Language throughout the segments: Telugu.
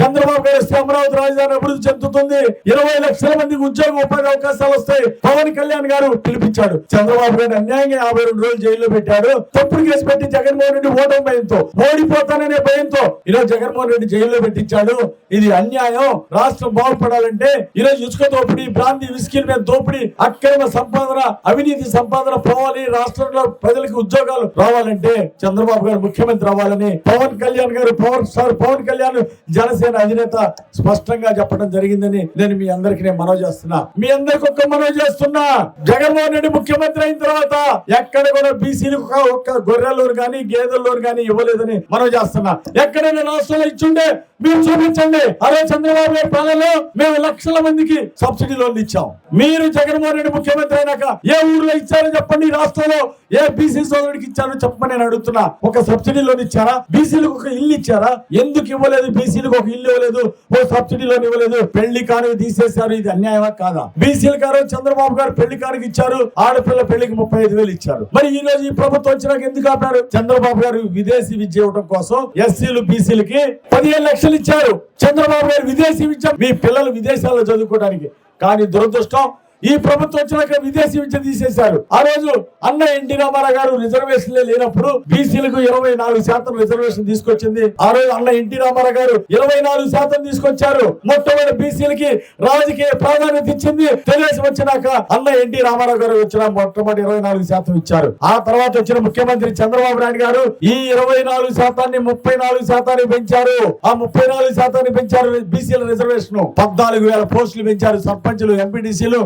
చంద్రబాబు గారు వస్తే అమరావతి రాజధాని అభివృద్ధి చెందుతుంది, 20 లక్షల మందికి ఉద్యోగ ఉపాధి అవకాశాలు వస్తాయి. పవన్ కళ్యాణ్ గారు పిలిపించాడు. చంద్రబాబు గారు అన్యాయంగా 52 రోజులు జైల్లో పెట్టాడు. తప్పుడు కేసు పెట్టి జగన్మోహన్ రెడ్డి ఓటమి భయంతో, ఓడిపోతాననే భయంతో ఈరోజు జగన్మోహన్ రెడ్డి జైల్లో పెట్టించాడు. ఇది అన్యాయం. రాష్ట్రం బాగుపడాలంటే ఈరోజు ఇసుక దోపిడీ, బ్రాంతి విస్కీల మీద దోపిడీ, అక్రమ సంపాదన, అవినీతి సంపాదన పోవాలి. రాష్ట్రంలో ప్రజలకు ఉద్యోగాలు రావాలంటే చంద్రబాబు గారు ముఖ్యమంత్రి అవ్వాలని పవన్ కళ్యాణ్ గారు, పవర్ స్టార్ పవన్ కళ్యాణ్ జనసేన అధినేత స్పష్టంగా చెప్పడం జరిగిందని నేను మీ అందరికి మనవి చేస్తున్నా. మీ అందరికి ఒక్క మనవి చేస్తున్నా, జగన్మోహన్ రెడ్డి ముఖ్యమంత్రి అయిన తర్వాత ఎక్కడ కూడా బీసీలకు ఒక్క గొర్రెల లోన్ కానీ గేదెల లోన్ కానీ ఇవ్వలేదని మనవి చేస్తున్నా. ఎక్కడైనా రాష్ట్రంలో ఇచ్చుండే మీరు చూపించండి. అదే చంద్రబాబు గారి పాలనలో మేము లక్షల మందికి సబ్సిడీ లోన్లు ఇచ్చాం. మీరు జగన్మోహన్ రెడ్డి ముఖ్యమంత్రి అయినాక ఏ ఊర్లో ఇచ్చారో చెప్పండి. రాష్ట్రంలో ఏ బీసీ సోదరుడికి ఇచ్చారో చెప్పమని నేను అడుగుతున్నా. ఒక సబ్సిడీ లోన్ ఇచ్చారా? బీసీలకు ఒక ఇల్లు ఇచ్చారా? ఎందుకు ఇవ్వలేదు? బీసీలకు ఒక ఇల్లు ఇవ్వలేదు, ఓ సబ్సిడీ లోన్ ఇవ్వలేదు. పెళ్లి కానుక తీసేశారు. ఇది అన్యాయమా కాదా? బీసీల గారు చంద్రబాబు గారు పెళ్లి కానుక ఇచ్చారు, ఆడపిల్ల పెళ్లికి 35,000 ఇచ్చారు. మరి ఈ రోజు ఈ ప్రభుత్వం వచ్చినాక ఎందుకు ఆపారు? చంద్రబాబు గారు విదేశీ విద్య ఇవ్వడం కోసం ఎస్సీలు బీసీలకి 15 లక్షలు ఇచ్చారు. చంద్రబాబు గారు విదేశీ విద్య మీ పిల్లలు విదేశాల్లో చదువుకోవడానికి. కానీ దురదృష్టం, ఈ ప్రభుత్వం వచ్చినాక విదేశీ విద్య తీసేశారు. ఆ రోజు అన్న ఎన్టీ రామారావు గారు రిజర్వేషన్ లేనప్పుడు బీసీలకు 24% రిజర్వేషన్ తీసుకొచ్చింది. ఆ రోజు అన్న ఎన్టీ రామారావు గారు 24% తీసుకొచ్చారు. మొట్టమొదటి బీసీలకి రాజకీయ ప్రాధాన్యత ఇచ్చింది. తెలుగుదేశం వచ్చినాక అన్న ఎన్టీ రామారావు గారు వచ్చిన మొట్టమొదటి 24% ఇచ్చారు. ఆ తర్వాత వచ్చిన ముఖ్యమంత్రి చంద్రబాబు నాయుడు గారు ఈ 24% 34% పెంచారు. ఆ 34% పెంచారు. బీసీల రిజర్వేషన్ 14,000 పోస్టులు పెంచారు. సర్పంచులు, ఎంపీటీసీలు,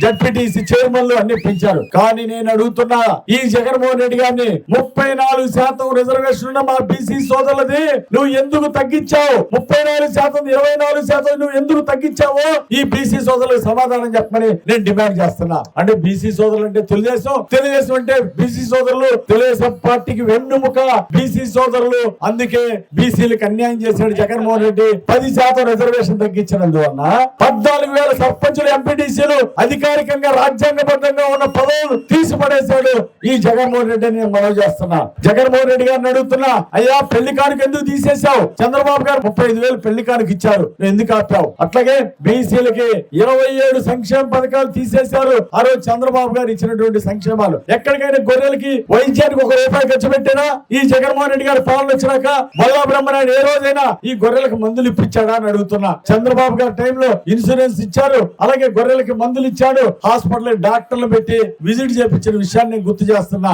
జడ్పీటీసీ చైర్మన్లు అన్ని పెంచారు. కానీ నేను అడుగుతున్నా, ఈ జగన్మోహన్ రెడ్డి గారిని 34% రిజర్వేషన్ ఉన్న మా బీసీ సోదరులది నువ్వు ఎందుకు తగ్గించావు? 34% 24% నువ్వు ఎందుకు తగ్గించావో ఈ బీసీ సోదరులకు సమాధానం చెప్పమని నేను డిమాండ్ చేస్తున్నా. అంటే బీసీ సోదరులు అంటే తెలుగుదేశం అంటే బీసీ సోదరులు, తెలుగుదేశం పార్టీకి వెన్నుముక బీసీ సోదరులు. అందుకే బీసీలకు అన్యాయం చేశాడు జగన్మోహన్ రెడ్డి. 10% రిజర్వేషన్ తగ్గించినందువల్ల 14,000 సర్పంచులు, ఎంపీటీసీలు అధికారికంగా రాజ్యాంగబద్ధంగా ఉన్న పదవులు తీసిపడేశాడు ఈ జగన్మోహన్ రెడ్డి అని నేను మనవి చేస్తున్నా. జగన్మోహన్ రెడ్డి గారిని అడుగుతున్నా, అయ్యా పెళ్లి కానుక ఎందుకు తీసేశావు? చంద్రబాబు గారు 35,000 పెళ్లి కానుక ఇచ్చారు, ఎందుకు ఆపావు? అట్లాగే బీసీలకి 27 సంక్షేమ పథకాలు తీసేశారు. ఆ రోజు చంద్రబాబు గారు ఇచ్చినటువంటి సంక్షేమాలు ఎక్కడికైనా గొర్రెలకి వైద్యానికి 1 రూపాయి ఖర్చు పెట్టినా ఈ జగన్మోహన్ రెడ్డి గారి పాలన వచ్చినాక మల్లా బ్రహ్మనాయుడు ఏ రోజైనా ఈ గొర్రెలకు మందులు ఇప్పించాడా అని అడుగుతున్నా. చంద్రబాబు గారి టైంలో ఇన్సూరెన్స్ ఇచ్చారు, అలాగే గొర్రెలకి మందులు ఇచ్చాడు, హాస్పిటల్ డాక్టర్లు పెట్టి విజిట్ చేయించిన విషయాన్ని గుర్తు చేస్తున్నా.